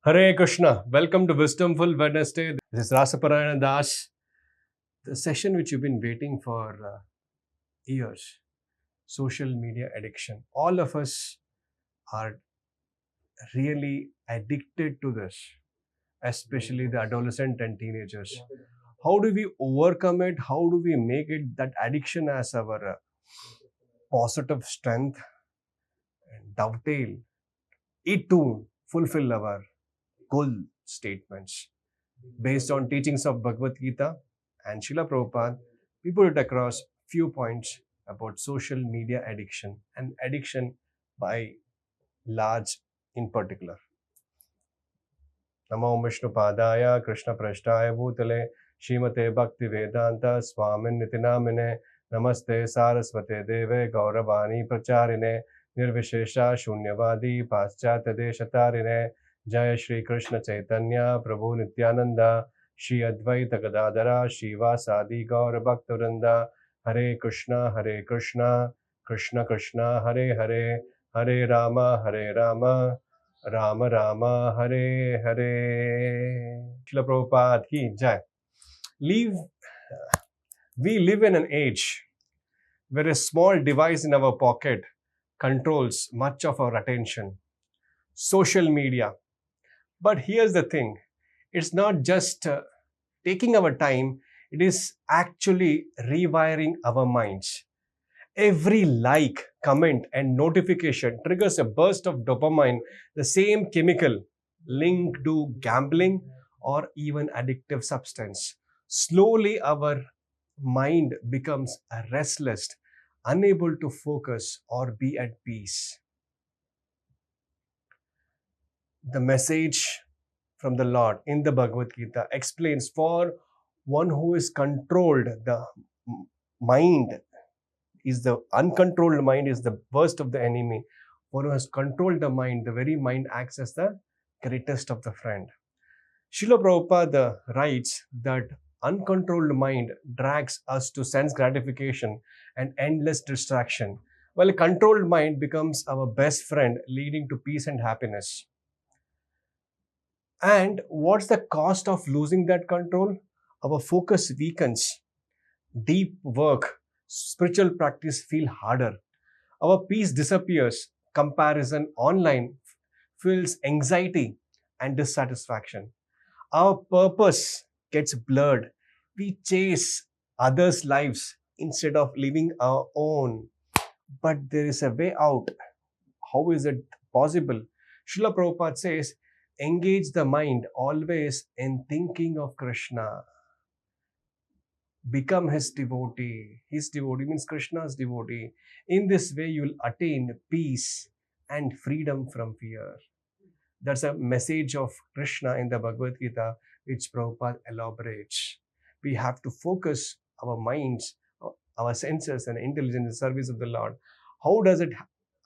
Hare Krishna. Welcome to Wisdomful Wednesday. This is Rasaparayana Das. The session which you've been waiting for years. Social media addiction. All of us are really addicted to this, especially the adolescent and teenagers. How do we overcome it? How do we make it that addiction as our positive strength and dovetail it to fulfill our goal statements? Based on teachings of Bhagavad Gita and Srila Prabhupada, we put it across few points about social media addiction and addiction by large in particular. Namo Vishnu Padaya Krishna Prashtaya Bhutale Shrimate Bhakti Vedanta Swamin Nitinamine Namaste Saraswate Deve Gauravani Pracharine Nirvishesha Shunyavadi Paschatya Deshatarine Jaya Shri Krishna Chaitanya Prabhu Nityananda Shri Advaita Gadadara Shivasadi Gaura Bhaktivinoda Hare Krishna Krishna Krishna Hare Hare Hare Rama Rama Rama Hare Hare. Srila Prabhupada ki jai. We live in an age where a small device in our pocket controls much of our attention. Social media. But here's the thing. It's not just taking our time, it is actually rewiring our minds. Every like, comment, and notification triggers a burst of dopamine, the same chemical linked to gambling or even addictive substance. Slowly, our mind becomes restless, unable to focus or be at peace. The message from the Lord in the Bhagavad Gita explains for one who is controlled, the mind is the uncontrolled mind is the worst of the enemy. One who has controlled the mind, the very mind acts as the greatest of the friend. Srila Prabhupada writes that uncontrolled mind drags us to sense gratification and endless distraction, while a controlled mind becomes our best friend, leading to peace and happiness. And what's the cost of losing that control? Our focus weakens, deep work, spiritual practice feel harder. Our peace disappears. Comparison online feels anxiety and dissatisfaction. Our purpose gets blurred. We chase others' lives instead of living our own. But there is a way out. How is it possible? Srila Prabhupada says, engage the mind always in thinking of Krishna. Become his devotee. His devotee means Krishna's devotee. In this way, you will attain peace and freedom from fear. That's a message of Krishna in the Bhagavad Gita, which Prabhupada elaborates. We have to focus our minds, our senses, and intelligence in the service of the Lord. How does it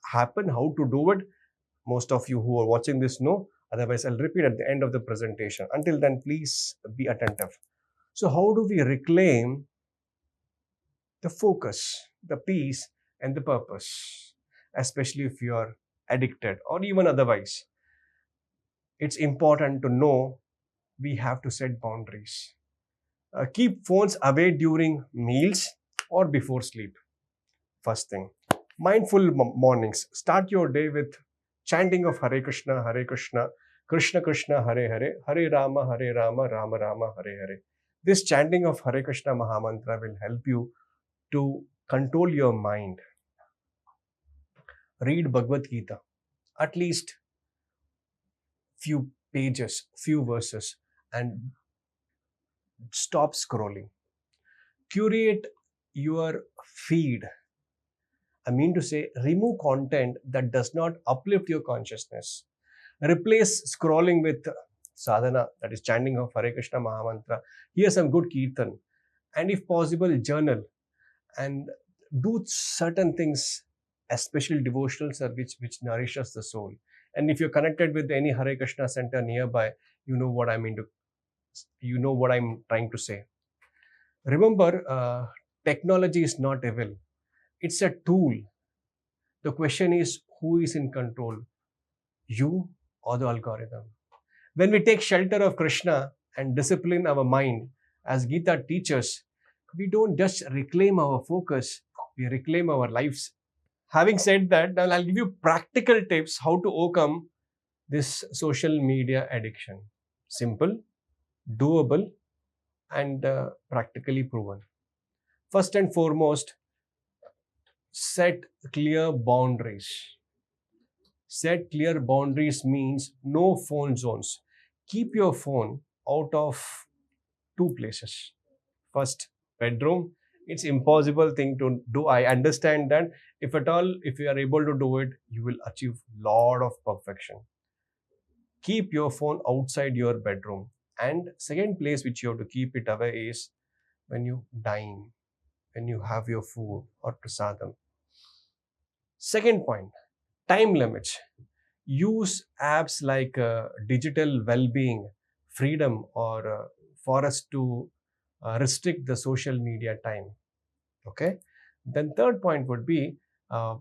happen? How to do it? Most of you who are watching this know. Otherwise, I'll repeat at the end of the presentation. Until then, please be attentive. So how do we reclaim the focus, the peace, and the purpose, especially if you are addicted or even otherwise? It's important to know we have to set boundaries. Keep phones away during meals or before sleep. First thing. Mindful mornings. Start your day with chanting of Hare Krishna, Krishna Krishna, Hare Hare, Hare Rama, Rama Rama, Hare Hare. This chanting of Hare Krishna Mahamantra will help you to control your mind. Read Bhagavad Gita, at least few pages, few verses, and stop scrolling. Curate your feed. I mean to say, remove content that does not uplift your consciousness. Replace scrolling with sadhana, that is chanting of Hare Krishna Mahamantra. Hear some good kirtan. And if possible, journal. And do certain things, especially devotional service, which nourishes the soul. And if you're connected with any Hare Krishna center nearby, you know what I'm trying to say. Remember, technology is not evil. It's a tool. The question is, who is in control? You or the algorithm? When we take shelter of Krishna and discipline our mind, as Gita teaches, we don't just reclaim our focus, we reclaim our lives. Having said that, now I'll give you practical tips how to overcome this social media addiction. Simple, doable, and practically proven. First and foremost, set clear boundaries. Set clear boundaries means no phone zones. Keep your phone out of two places. First, bedroom. It's impossible thing to do. I understand that. If at all, if you are able to do it, you will achieve lot of perfection. Keep your phone outside your bedroom. And second place which you have to keep it away is when you dine, when you have your food or prasadam. Second point, time limits. Use apps like digital well-being, freedom, or for us to restrict the social media time. Okay. Then third point would be uh,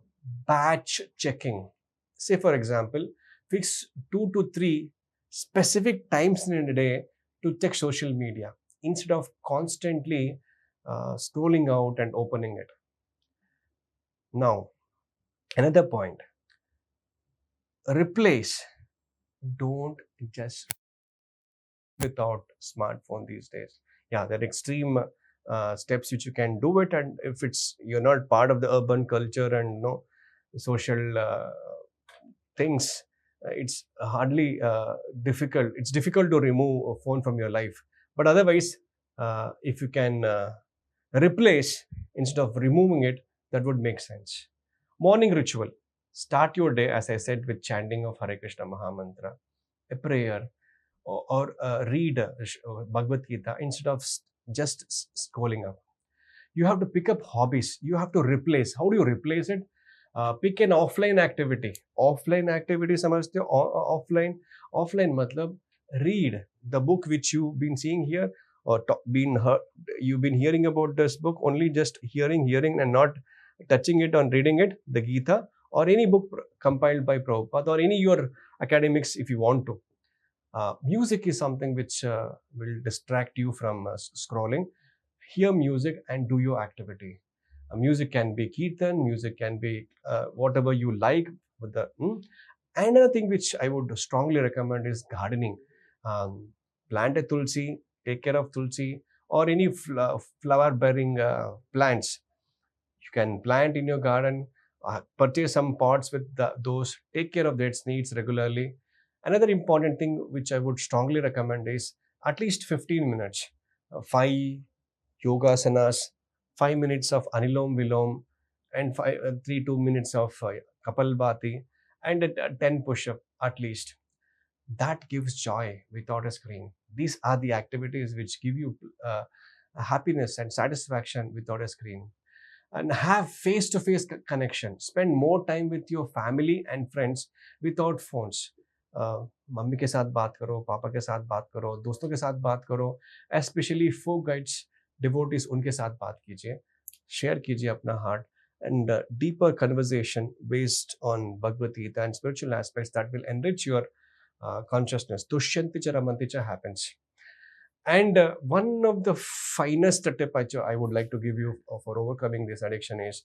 batch checking. Say for example, fix 2 to 3 specific times in a day to check social media instead of constantly scrolling out and opening it. Now, another point, replace. Don't just without smartphone these days. Yeah, there are extreme steps which you can do it, and if it's you're not part of the urban culture and social things, it's hardly difficult. It's difficult to remove a phone from your life. But otherwise, if you can replace instead of removing it, that would make sense. Morning ritual. Start your day, as I said, with chanting of Hare Krishna Mahamantra, a prayer, or read Bhagavad Gita instead of just scrolling up. You have to pick up hobbies. You have to replace. How do you replace it? Pick an offline activity. Offline activity, समझते हो? Offline. Offline मतलब read the book which you've been seeing here or you've been hearing about this book, only just hearing and not touching it or reading it, the Gita or any book compiled by Prabhupada or any your academics if you want to. Music is something which will distract you from scrolling. Hear music and do your activity. Music can be kirtan, music can be whatever you like. With the Another thing which I would strongly recommend is gardening. Plant a tulsi, take care of tulsi or any flower-bearing plants. You can plant in your garden, purchase some pots with those, take care of its needs regularly. Another important thing which I would strongly recommend is at least 15 minutes, 5 yoga asanas, 5 minutes of anilom vilom, and 2 minutes of kapalbhati, and 10 push-up at least. That gives joy without a screen. These are the activities which give you happiness and satisfaction without a screen. And have face-to-face connection. Spend more time with your family and friends without phones. Mummy के साथ बात करो, पापा के साथ बात करो, दोस्तों के साथ बात करो, especially folk guides, devotees, उनके साथ बात कीजिए, share कीजिए अपना heart, and deeper conversation based on Bhagavad Gita and spiritual aspects that will enrich your consciousness. Tushyanti cha ramanti cha happens. And one of the finest tip I would like to give you for overcoming this addiction is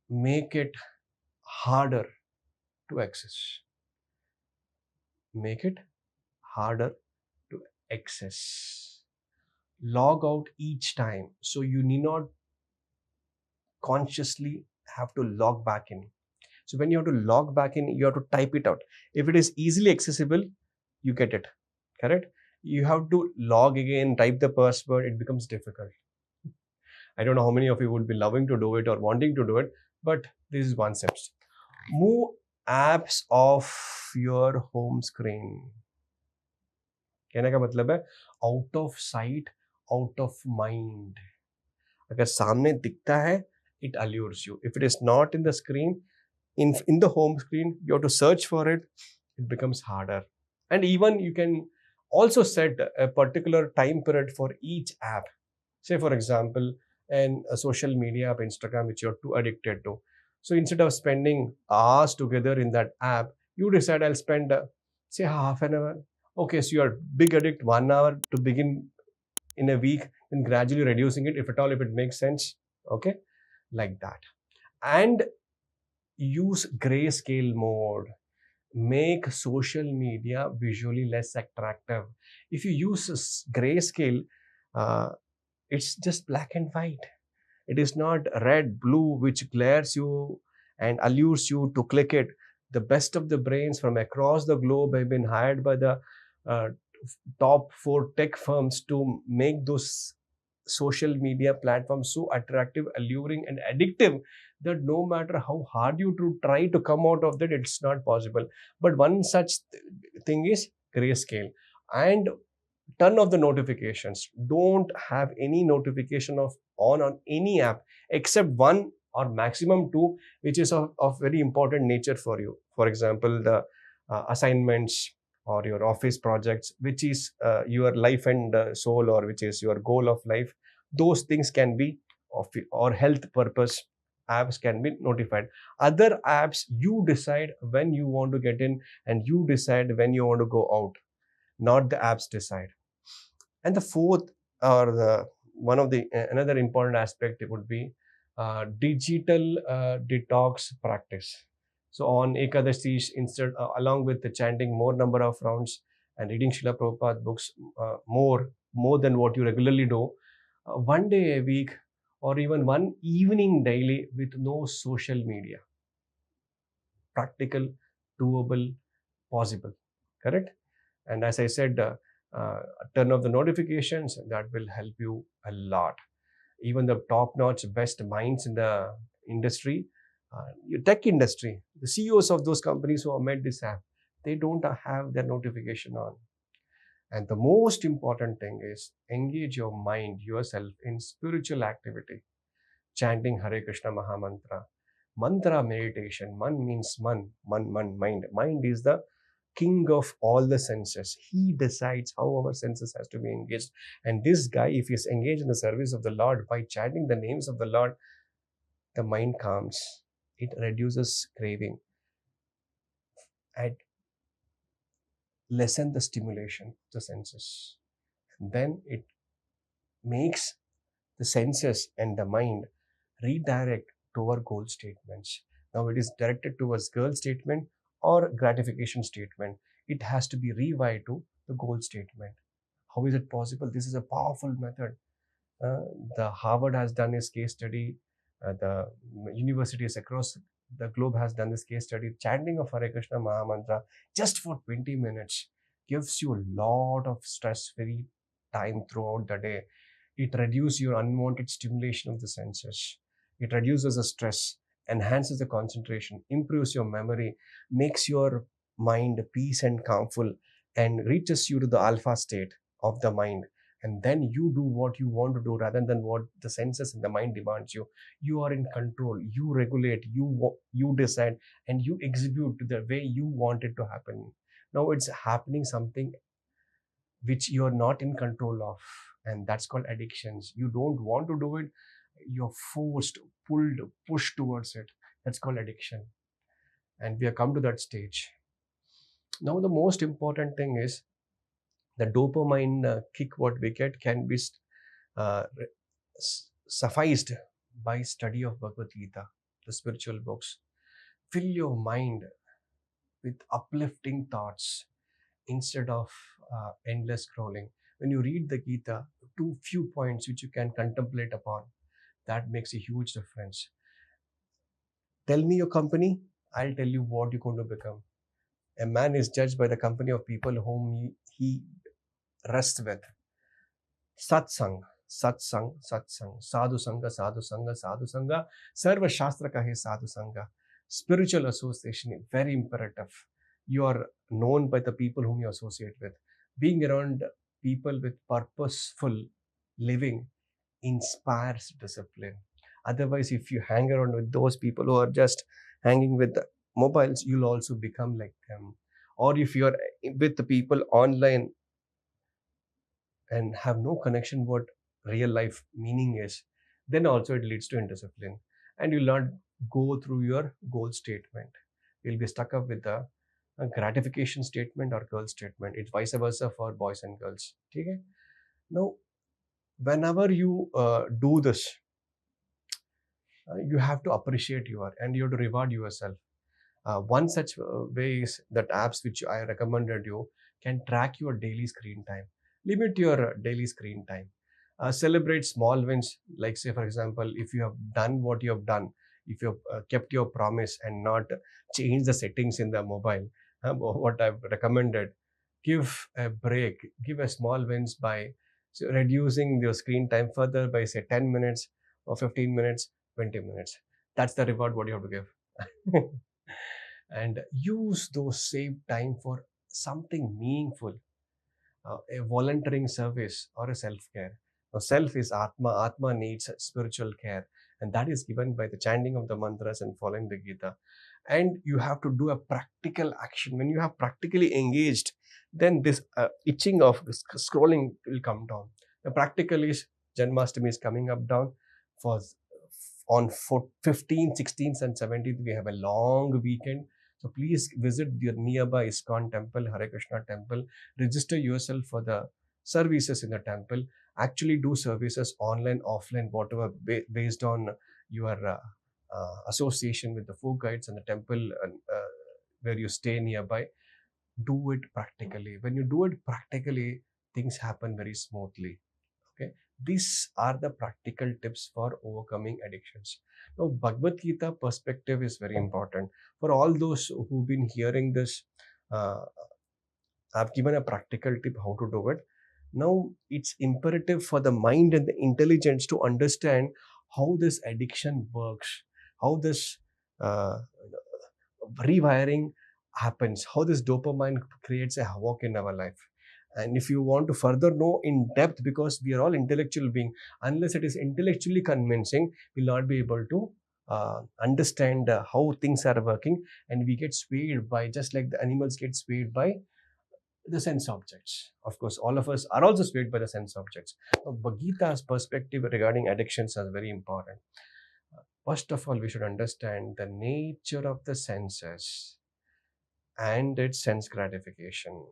make it harder to access. Make it harder to access. Log out each time. So you need not consciously have to log back in. So when you have to log back in, you have to type it out. If it is easily accessible, you get it. Correct? You have to log again, type the password, it becomes difficult. I don't know how many of you would be loving to do it or wanting to do it, but this is one step. Move apps off your home screen. कहने का मतलब है out of sight, out of mind. अगर सामने दिखता है, it allures you. If it is not in the screen, in the home screen, you have to search for it. It becomes harder. And even you can also set a particular time period for each app. Say for example, a social media app, Instagram, which you're too addicted to. So instead of spending hours together in that app, you decide I'll spend say half an hour Okay, so you're big addict 1 hour to begin in a week, and gradually reducing it, if at all, if it makes sense. Okay, like that. And use grayscale mode. Make social media visually less attractive. If you use grayscale, uh, it's just black and white. It is not red, blue, which glares you and allures you to click it. The best of the brains from across the globe have been hired by the uh, top four tech firms to make those social media platforms so attractive, alluring, and addictive that no matter how hard you to try to come out of that, it's not possible. But one such thing is grayscale. And turn off the notifications. Don't have any notification on any app except one or maximum two, which is of very important nature for you. For example, the assignments or your office projects, which is your life and soul, or which is your goal of life. Those things can be of or health purpose apps can be notified. Other apps, you decide when you want to get in, and you decide when you want to go out, not the apps decide. And the fourth, or the one of the another important aspect, it would be digital detox practice. So on Ekadashi, instead, along with the chanting more number of rounds and reading Srila Prabhupada books more than what you regularly do, 1 day a week or even one evening daily with no social media. Practical, doable, possible. Correct? And as I said, uh, turn off the notifications. That will help you a lot. Even the top-notch best minds in the industry, your tech industry, the CEOs of those companies who have made this app, they don't have their notification on. And the most important thing is engage your mind, yourself in spiritual activity, chanting Hare Krishna Mahamantra. Mantra meditation. Man means mind. Mind is the king of all the senses. He decides how our senses has to be engaged. And this guy, if he is engaged in the service of the Lord by chanting the names of the Lord, the mind calms. It reduces craving and lessen the stimulation of the senses. Then it makes the senses and the mind redirect to our goal statements. Now it is directed towards goal statement or gratification statement. It has to be rewired to the goal statement. How is it possible? This is a powerful method. Uh, the Harvard has done this case study. The universities across the globe has done this case study. Chanting of Hare Krishna Mahamantra just for 20 minutes gives you a lot of stress-free time throughout the day. It reduces your unwanted stimulation of the senses. It reduces the stress, enhances the concentration, improves your memory, makes your mind peace and calmful, and reaches you to the alpha state of the mind. And then you do what you want to do rather than what the senses and the mind demands you. You are in control. You regulate. You decide, and you execute the way you want it to happen. Now it's happening something which you are not in control of, and that's called addictions. You don't want to do it, you're forced, pulled, pushed towards it. That's called addiction, and we have come to that stage. Now the most important thing is the dopamine kick what we get can be uh, sufficed by study of Bhagavad Gita, the spiritual books. Fill your mind with uplifting thoughts instead of endless scrolling. When you read the Gita, two few points which you can contemplate upon, that makes a huge difference. Tell me your company, I'll tell you what you're going to become. A man is judged by the company of people whom he rests with. Satsang, satsang, satsang, sadhu sangha, sadhu sangha, sadhu sangha, sarva shastra kahe sadhu sangha. Spiritual association is very imperative. You are known by the people whom you associate with. Being around people with purposeful living inspires discipline. Otherwise, if you hang around with those people who are just hanging with the mobiles, you'll also become like them. Or if you're with the people online and have no connection what real life meaning is, then also it leads to indiscipline, and you'll not go through your goal statement. You'll be stuck up with the a gratification statement or girl statement. It's vice versa for boys and girls. Okay? Now, whenever you do this, you have to appreciate and you have to reward yourself. One such way is that apps which I recommended you can track your daily screen time. Limit your daily screen time. Celebrate small wins, like say for example, if you have done what you have done, if you have kept your promise and not changed the settings in the mobile, what I've recommended, give a break, give a small wins by reducing your screen time further by say 10 minutes or 15 minutes, 20 minutes. That's the reward what you have to give. And use those saved time for something meaningful, a volunteering service or a self-care. Now, self is Atma. Atma needs spiritual care, and that is given by the chanting of the mantras and following the Gita. And you have to do a practical action. When you have practically engaged, then this itching of scrolling will come down. The practical is Janmashtami is coming up down for on 15th, 16th, and 17th. We have a long weekend. So please visit your nearby ISKCON temple, Hare Krishna temple. Register yourself for the services in the temple. Actually do services online, offline, whatever, based on your association with the folk guides and the temple where you stay nearby. Do it practically. When you do it practically, things happen very smoothly. Okay, these are the practical tips for overcoming addictions. Now, Bhagavad Gita perspective is very important for all those who've been hearing this. I've given a practical tip how to do it. Now, it's imperative for the mind and the intelligence to understand how this addiction works, how this uh, rewiring happens, how this dopamine creates a havoc in our life. And if you want to further know in depth, because we are all intellectual beings, unless it is intellectually convincing, we'll not be able to understand how things are working, and we get swayed by, just like the animals get swayed by the sense objects. Of course, all of us are also swayed by the sense objects. But Gita's perspective regarding addictions is very important. First of all, we should understand the nature of the senses and its sense gratification.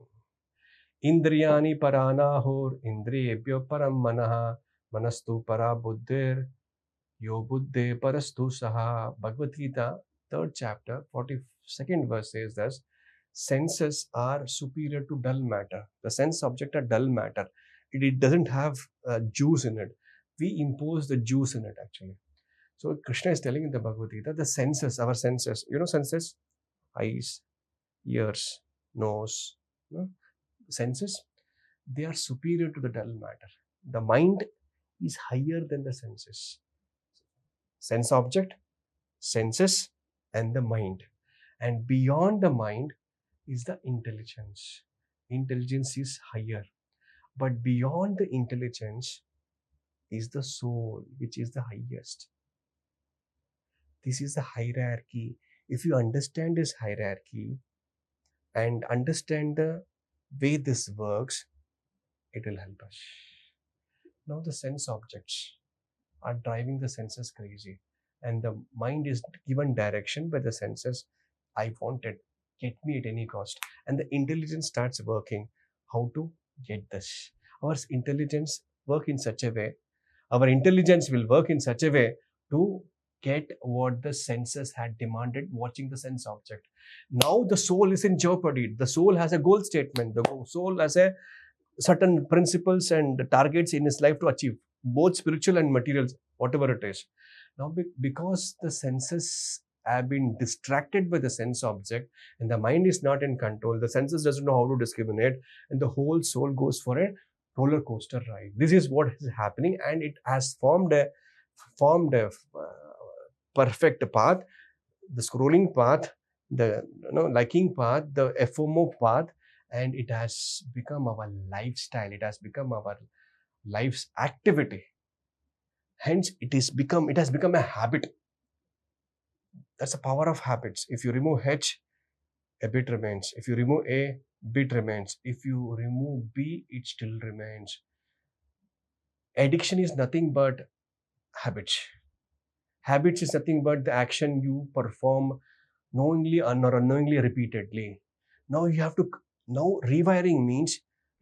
Indriyani paranahur indriyebhyo param manaha manastu para buddhir yo buddhe parastu saha. Bhagavad Gita, 3rd chapter, 42nd verse says thus: senses are superior to dull matter. The sense object are dull matter. It doesn't have juice in it. We impose the juice in it actually. So Krishna is telling in the Bhagavad Gita, the senses, our senses, senses, eyes, ears, nose, senses, they are superior to the dull matter. The mind is higher than the senses. Sense object, senses, and the mind. And beyond the mind is the intelligence. Intelligence is higher. But beyond the intelligence is the soul, which is the highest. This is the hierarchy. If you understand this hierarchy and understand the way this works, it will help us. Now the sense objects are driving the senses crazy, and the mind is given direction by the senses. I want it, get me at any cost. And the intelligence starts working. How to get this? Our intelligence work in such a way, our intelligence will work in such a way to get what the senses had demanded, watching the sense object. Now the soul is in jeopardy. The soul has a goal statement. The soul has a certain principles and targets in his life to achieve, both spiritual and material, whatever it is. Now, because the senses have been distracted by the sense object and the mind is not in control, the senses doesn't know how to discriminate, and the whole soul goes for a roller coaster ride. This is what is happening, and it has formed a perfect path, the scrolling path, the liking path, the FOMO path, and it has become our lifestyle. It has become our life's activity. Hence, it has become a habit. That's the power of habits. If you remove H, a bit remains. If you remove A, bit remains. If you remove B, it still remains. Addiction is nothing but habits. Habits is nothing but the action you perform knowingly or unknowingly repeatedly. Now you have to, now rewiring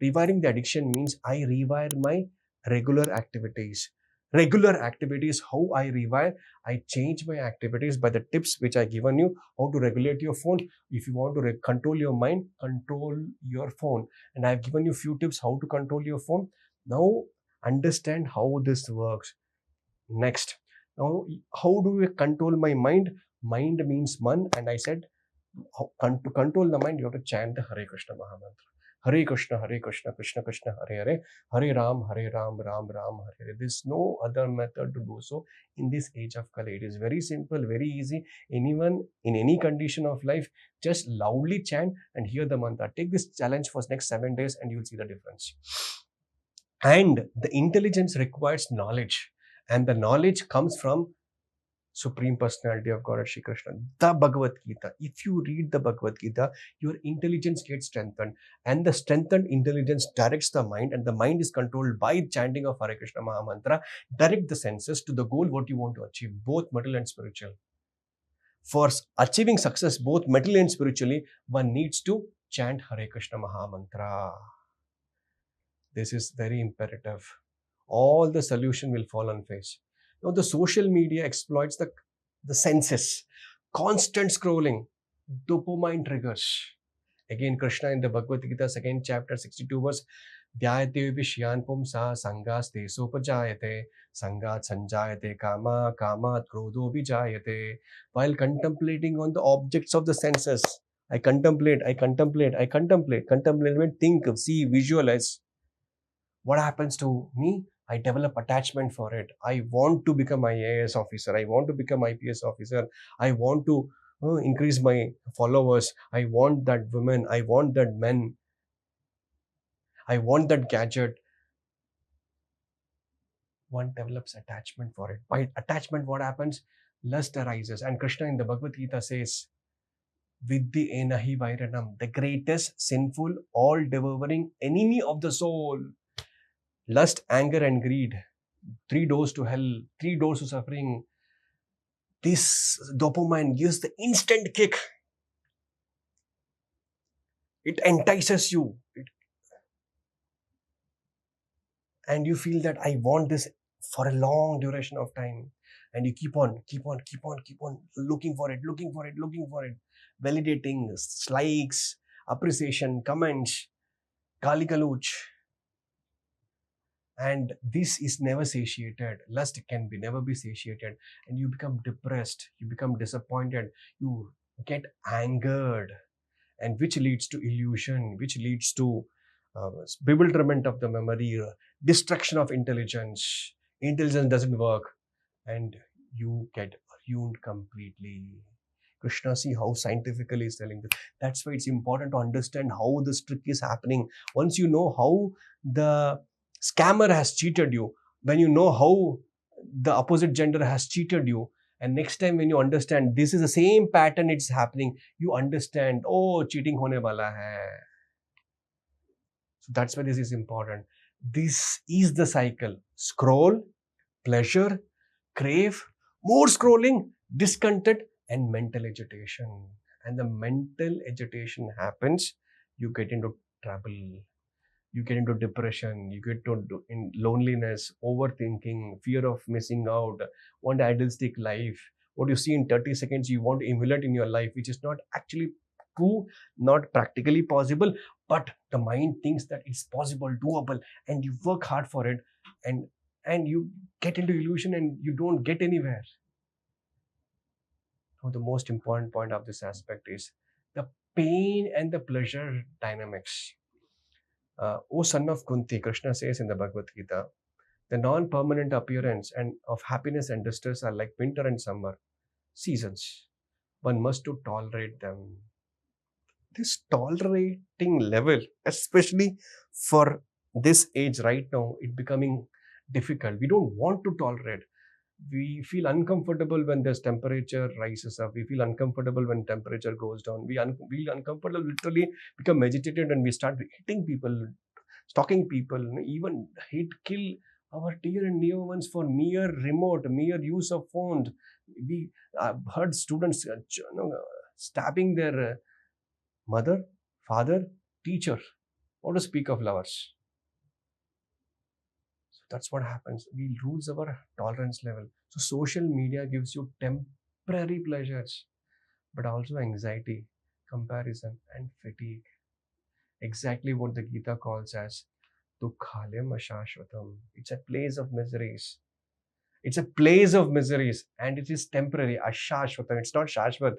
the addiction means I rewire my regular activities. Regular activities, how I rewire, I change my activities by the tips which I given you, how to regulate your phone. If you want to control your mind, control your phone. And I've given you few tips how to control your phone. Now understand how this works. Next, now how do I control my mind? Mind means man, and I said to control the mind, you have to chant the Hare Krishna Mahamantra. Hare Krishna, Krishna Krishna, Hare Hare, Hare Ram, Ram Ram, Hare Hare. There's no other method to do so in this age of Kali. It is very simple, very easy. Anyone in any condition of life, just loudly chant and hear the mantra. Take this challenge for next 7 days and you'll see the difference. And the intelligence requires knowledge. And the knowledge comes from Supreme Personality of Godhead Shri Krishna, the Bhagavad Gita. If you read the Bhagavad Gita, your intelligence gets strengthened, and the strengthened intelligence directs the mind, and the mind is controlled by chanting of Hare Krishna Mahamantra. Direct the senses to the goal what you want to achieve, both material and spiritual. For achieving success, both materially and spiritually, one needs to chant Hare Krishna Mahamantra. This is very imperative. All the solution will fall on face. Now, the social media exploits the senses, constant scrolling, dopamine triggers. Again, Krishna in the Bhagavad Gita, 2nd chapter, 62 verse, Dhyayate vishyan pumsa sangas te sopajayate, sangat sanjayate kama, kamat krodho vijayate. While contemplating on the objects of the senses, I contemplate, think, see, visualize. What happens to me? I develop attachment for it. I want to become IAS officer. I want to become IPS officer. I want to increase my followers. I want that woman. I want that men. I want that gadget. One develops attachment for it. By attachment, what happens? Lust arises. And Krishna in the Bhagavad Gita says, Vidhi enahi vairanam, the greatest sinful, all devouring enemy of the soul. Lust, anger, and greed. 3 doors to hell, 3 doors to suffering. This dopamine gives the instant kick. It entices you. And you feel that I want this for a long duration of time. And you keep on looking for it. Validating, likes, appreciation, comments, gali galuch. And this is never satiated. Lust can never be satiated. And you become depressed. You become disappointed. You get angered. And which leads to illusion, which leads to bewilderment of the memory, destruction of intelligence. Intelligence doesn't work. And you get ruined completely. Krishna, see how scientifically is telling this. That's why it's important to understand how this trick is happening. Once you know how the scammer has cheated you, when you know how the opposite gender has cheated you, and next time when you understand this is the same pattern it's happening, you understand, oh, cheating hone wala hai. So that's why this is important. This is the cycle. Scroll, pleasure, crave, more scrolling, discontent, and mental agitation. And the mental agitation happens, you get into trouble. You get into depression, you get into loneliness, overthinking, fear of missing out, want idealistic life. What you see in 30 seconds, you want to emulate in your life, which is not actually true, not practically possible, but the mind thinks that it's possible, doable, and you work hard for it, and you get into illusion and you don't get anywhere. Now, the most important point of this aspect is the pain and the pleasure dynamics. O son of Kunti, Krishna says in the Bhagavad Gita, the non-permanent appearance and of happiness and distress are like winter and summer seasons. One must to tolerate them. This tolerating level, especially for this age right now, it becoming difficult. We don't want to tolerate. We feel uncomfortable when there's temperature rises up. We feel uncomfortable when temperature goes down. We feel uncomfortable, literally become agitated, and we start hitting people, stalking people, even kill our dear and near ones for mere use of phones. I've heard students stabbing their mother, Father, teacher, what to speak of lovers? So that's what happens. We lose our tolerance level. So social media gives you temporary pleasures, but also anxiety, comparison, and fatigue. Exactly what the Gita calls as Dukhalem Ashashvatam. It's a place of miseries. It's a place of miseries and it is temporary. Ashashvatam. It's not Shashvat.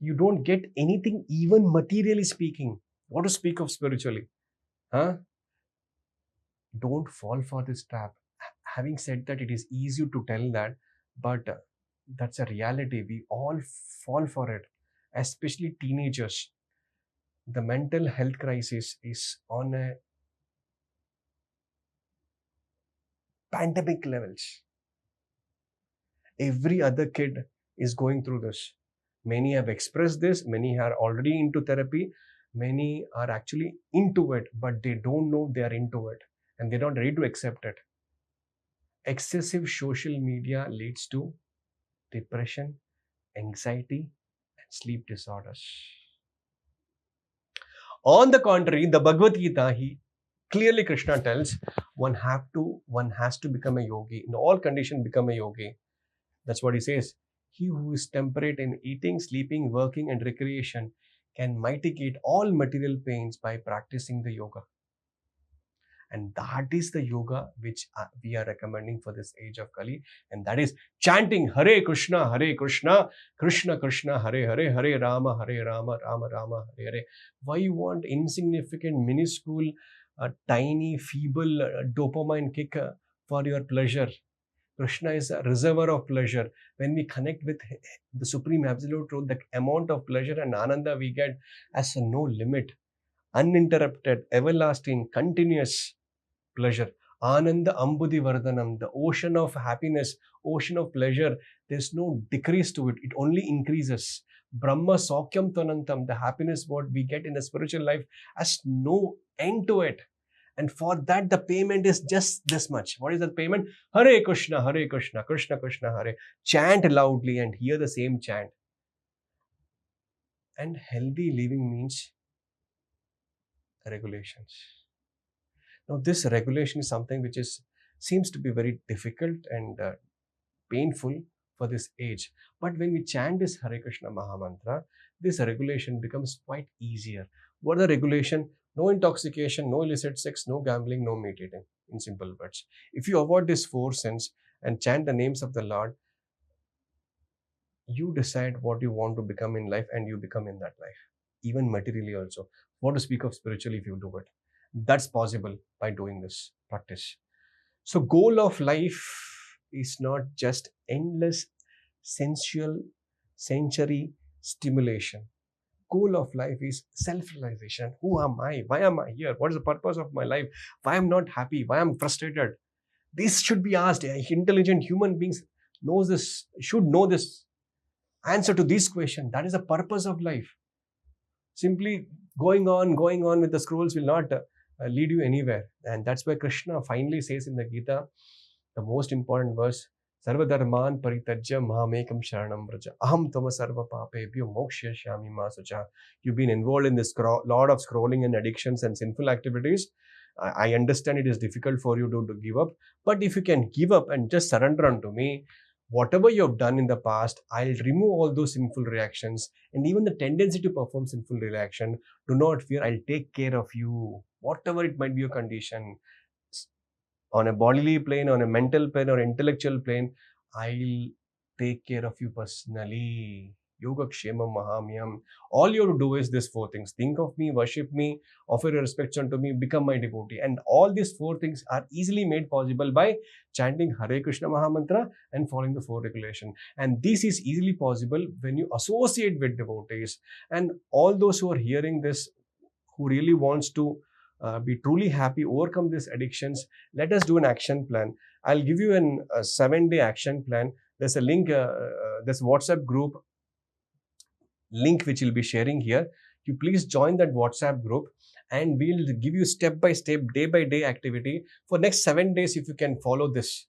You don't get anything, even materially speaking. What to speak of spiritually? Huh? Don't fall for this trap. Having said that, it is easy to tell that, but that's a reality. We all fall for it, especially teenagers. The mental health crisis is on a pandemic levels. Every other kid is going through this. Many have expressed this, many are already into therapy, many are actually into it, but they don't know they are into it and they're not ready to accept it. Excessive social media leads to depression, anxiety, and sleep disorders. On the contrary, the Bhagavad Gita, clearly Krishna tells one has to become a yogi. In all conditions, become a yogi. That's what he says. He who is temperate in eating, sleeping, working, and recreation can mitigate all material pains by practicing the yoga. And that is the yoga which we are recommending for this age of Kali. And that is chanting Hare Krishna, Krishna Krishna, Hare Hare, Hare Rama, Rama Rama, Hare Hare. Why you want insignificant, minuscule, tiny, feeble dopamine kick for your pleasure? Krishna is a reservoir of pleasure. When we connect with the Supreme Absolute Truth, the amount of pleasure and ananda we get has no limit. Uninterrupted, everlasting, continuous pleasure. Ananda Ambudhi Vardhanam, the ocean of happiness, ocean of pleasure. There's no decrease to it. It only increases. Brahma Saukyam Tanantam, the happiness what we get in the spiritual life has no end to it. And for that, the payment is just this much. What is the payment? Hare Krishna, Krishna Krishna, Hare. Chant loudly and hear the same chant. And healthy living means regulations. Now, this regulation is something which seems to be very difficult and painful for this age. But when we chant this Hare Krishna Mahamantra, this regulation becomes quite easier. What are the regulation? No intoxication, no illicit sex, no gambling, no meat eating, in simple words. If you avoid these four sins and chant the names of the Lord, you decide what you want to become in life and you become in that life, even materially also. What to speak of spiritually if you do it. That's possible by doing this practice. So goal of life is not just endless sensual, sensory stimulation. Goal of life is self-realization. Who am I? Why am I here? What is the purpose of my life? Why I'm not happy? Why I'm frustrated? This should be asked. Intelligent human beings knows this, should know this answer to this question. That is the purpose of life. Simply going on with the scrolls will not lead you anywhere. And that's why Krishna finally says in the Gita, the most important verse, Sarva dharman paritajya mahamekam sharanam vraja. Aham tama sarva papebhyo mokshyashyami ma sucha. You've been involved in this lot of scrolling and addictions and sinful activities. I understand it is difficult for you to give up. But if you can give up and just surrender unto me, whatever you have done in the past, I'll remove all those sinful reactions and even the tendency to perform sinful reaction. Do not fear, I'll take care of you. Whatever it might be your condition, on a bodily plane, on a mental plane or intellectual plane, I'll take care of you personally. Yoga Kshemam Mahamyam. All you have to do is these four things. Think of me, worship me, offer your respects unto me, become my devotee. And all these four things are easily made possible by chanting Hare Krishna Mahamantra and following the four regulations. And this is easily possible when you associate with devotees. And all those who are hearing this, who really wants to be truly happy, overcome these addictions, let us do an action plan. I'll give you a 7-day action plan. There's a link, there's a WhatsApp group link which we'll be sharing here. You please join that WhatsApp group and we'll give you step-by-step, day-by-day activity. For next 7 days, if you can follow this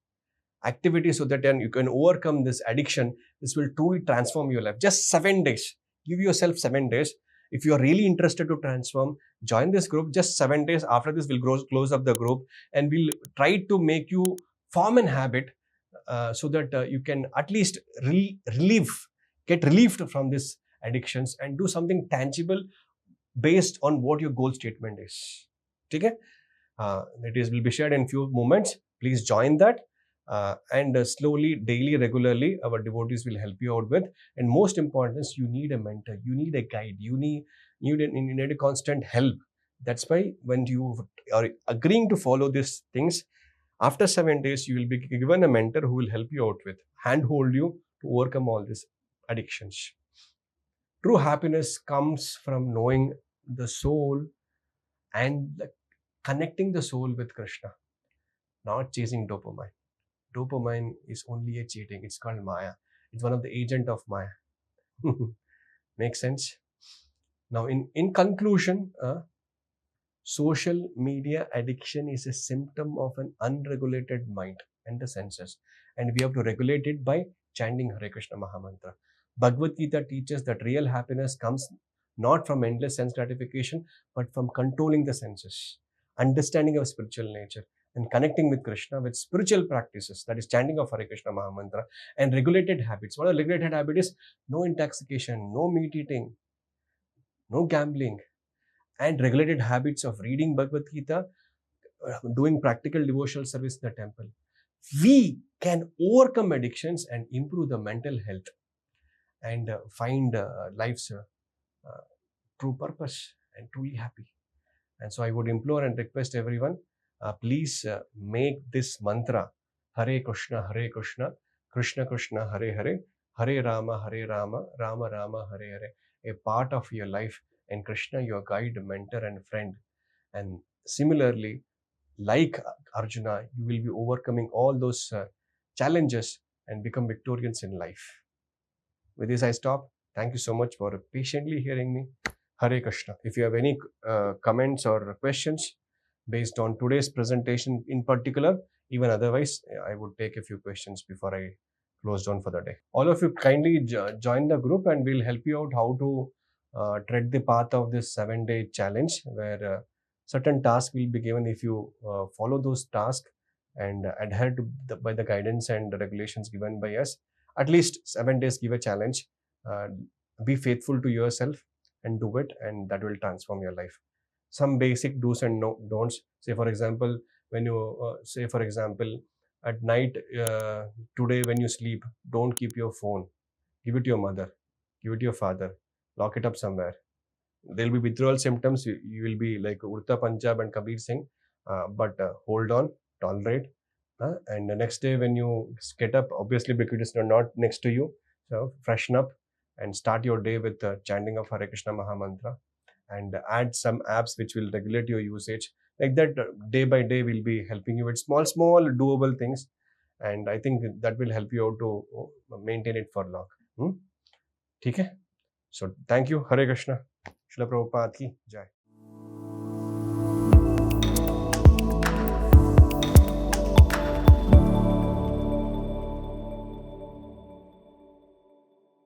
activity so that you can overcome this addiction, this will truly transform your life. Just 7 days. Give yourself 7 days. If you are really interested to transform, join this group. Just 7 days after this, we'll close up the group, and we'll try to make you form an habit, so that you can at least get relieved from these addictions and do something tangible based on what your goal statement is. Okay? It will be shared in few moments. Please join that. And slowly, daily, regularly, our devotees will help you out with. And most important is, you need a mentor, you need a guide, you need a constant help. That's why when you are agreeing to follow these things, after 7 days, you will be given a mentor who will help you out with, handhold you to overcome all these addictions. True happiness comes from knowing the soul and connecting the soul with Krishna, not chasing dopamine. Dopamine is only a cheating. It's called Maya. It's one of the agent of Maya. Makes sense? Now, in conclusion, social media addiction is a symptom of an unregulated mind and the senses. And we have to regulate it by chanting Hare Krishna Mahamantra. Bhagavad Gita teaches that real happiness comes not from endless sense gratification, but from controlling the senses, understanding of spiritual nature, and connecting with Krishna with spiritual practices, that is chanting of Hare Krishna Mahamantra, and regulated habits. One of the regulated habit is no intoxication, no meat eating, no gambling, and regulated habits of reading Bhagavad Gita, doing practical devotional service in the temple. We can overcome addictions and improve the mental health, and find life's true purpose and truly happy. And so I would implore and request everyone, please make this mantra, Hare Krishna, Krishna Krishna, Hare Hare, Hare Rama, Rama Rama, Hare Hare, a part of your life, and Krishna your guide, mentor and friend. And similarly, like Arjuna, you will be overcoming all those challenges and become victorious in life. With this, I stop. Thank you so much for patiently hearing me. Hare Krishna. If you have any comments or questions based on today's presentation in particular, even otherwise, I would take a few questions before I close down for the day. All of you kindly join the group, and we'll help you out how to tread the path of this 7-day challenge, where certain tasks will be given. If you follow those tasks and adhere to by the guidance and the regulations given by us, at least 7 days, give a challenge. Be faithful to yourself and do it, and that will transform your life. Some basic do's and don'ts. Say for example, when you at night, today when you sleep, don't keep your phone. Give it to your mother, give it to your father, lock it up somewhere. There will be withdrawal symptoms. You will be like Urta Punjab and Kabir Singh, but hold on, tolerate. And the next day when you get up, obviously because it's not next to you, so freshen up and start your day with chanting of Hare Krishna Mahamantra, and add some apps which will regulate your usage. Like that, day by day will be helping you with small doable things, and I think that will help you out to maintain it for long. ठीक है? So thank you. Hare Krishna. Srila Prabhupada ki jai.